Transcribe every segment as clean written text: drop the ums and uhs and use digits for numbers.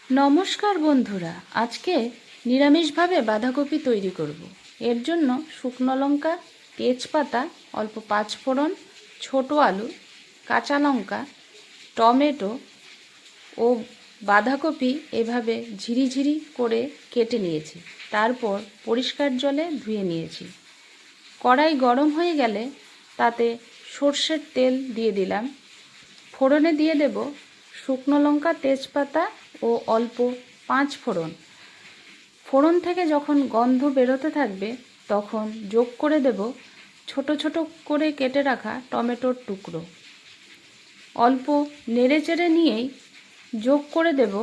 নমস্কার বন্ধুরা, আজকে নিরামিষভাবে বাঁধাকপি তৈরি করব। এর জন্য শুকনো লঙ্কা, তেজপাতা, অল্প পাঁচফোড়ন, ছোট আলু, কাঁচা লঙ্কা, টমেটো ও বাঁধাকপি এভাবে ঝিরিঝিরি করে কেটে নিয়েছি। তারপর পরিষ্কার জলে ধুয়ে নিয়েছি। কড়াই গরম হয়ে গেলে তাতে সর্ষের তেল দিয়ে দিলাম। ফোড়নে দিয়ে দেব শুকনো লঙ্কা, তেজপাতা ও অল্প পাঁচফোড়ন। ফোড়ন থেকে যখন গন্ধ বেরোতে থাকবে তখন যোগ করে দেব ছোট ছোট করে কেটে রাখা টমেটোর টুকরো। অল্প নেড়েচেড়ে নিয়েই যোগ করে দেব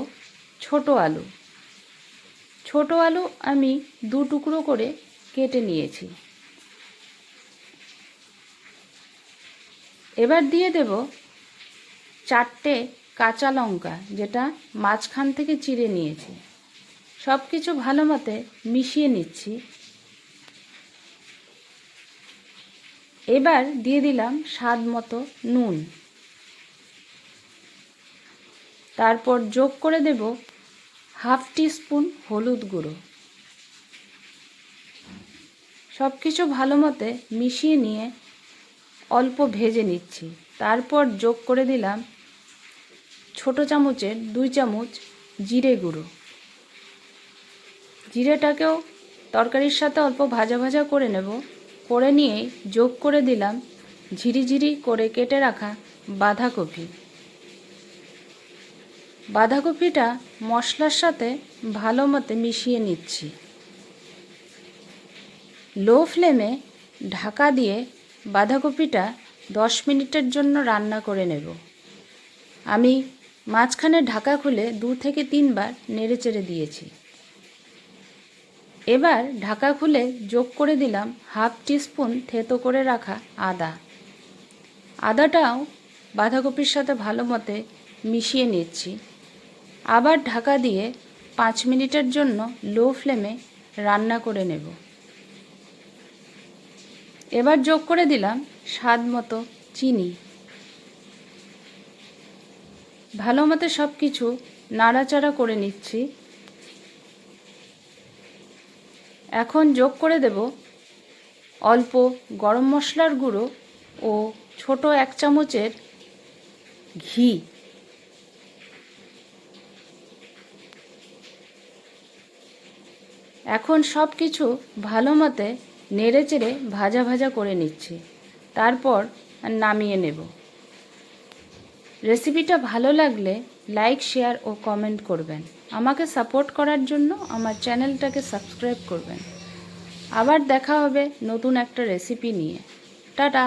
ছোট আলু। ছোট আলু আমি দু টুকরো করে কেটে নিয়েছি। এবার দিয়ে দেব চারটে কাঁচা লঙ্কা, যেটা মাঝখান থেকে চিড়ে নিয়েছি। সব কিছু ভালো মতো মিশিয়ে নিচ্ছি। এবার দিয়ে দিলাম স্বাদ মতো নুন। তারপর যোগ করে দেব হাফ টিস্পুন হলুদ গুঁড়ো। সব কিছু ভালো মতো মিশিয়ে নিয়ে অল্প ভেজে নিচ্ছি। তারপর যোগ করে দিলাম ছোট চামচের 2 চামচ জিরে গুঁড়ো। জিরেটাকেও তরকারির সাথে অল্প ভাজা ভাজা করে নেব। করে নিয়েই যোগ করে দিলাম ঝিরিঝিরি করে কেটে রাখা বাঁধাকপি। বাঁধাকপিটা মশলার সাথে ভালো মতো মিশিয়ে নিচ্ছি। লো ফ্লেমে ঢাকা দিয়ে বাঁধাকপিটা 10 মিনিটের জন্য রান্না করে নেব। আমি মাঝখানে ঢাকা খুলে 2 থেকে 3 বার নেড়েচেড়ে দিয়েছি। এবার ঢাকা খুলে যোগ করে দিলাম হাফ টিস্পুন থেতো করে রাখা আদা। আদাটাও বাঁধাকপির সাথে ভালো মতো মিশিয়ে নিচ্ছি। আবার ঢাকা দিয়ে 5 মিনিটের জন্য লো ফ্লেমে রান্না করে নেব। এবার যোগ করে দিলাম স্বাদ মতো চিনি। ভালো মতো সব কিছু নাড়াচাড়া করে নিচ্ছি। এখন যোগ করে দেব অল্প গরম মশলার গুঁড়ো ও ছোট 1 চামচের ঘি। এখন সব কিছু ভালো মতো নেড়েচেড়ে ভাজা ভাজা করে নিচ্ছি। তারপর নামিয়ে নেব। রেসিপিটা ভালো লাগলে লাইক, শেয়ার ও কমেন্ট করবেন। আমাকে সাপোর্ট করার জন্য আমার চ্যানেলটাকে সাবস্ক্রাইব করবেন। আবার দেখা হবে নতুন একটা রেসিপি নিয়ে। টাটা।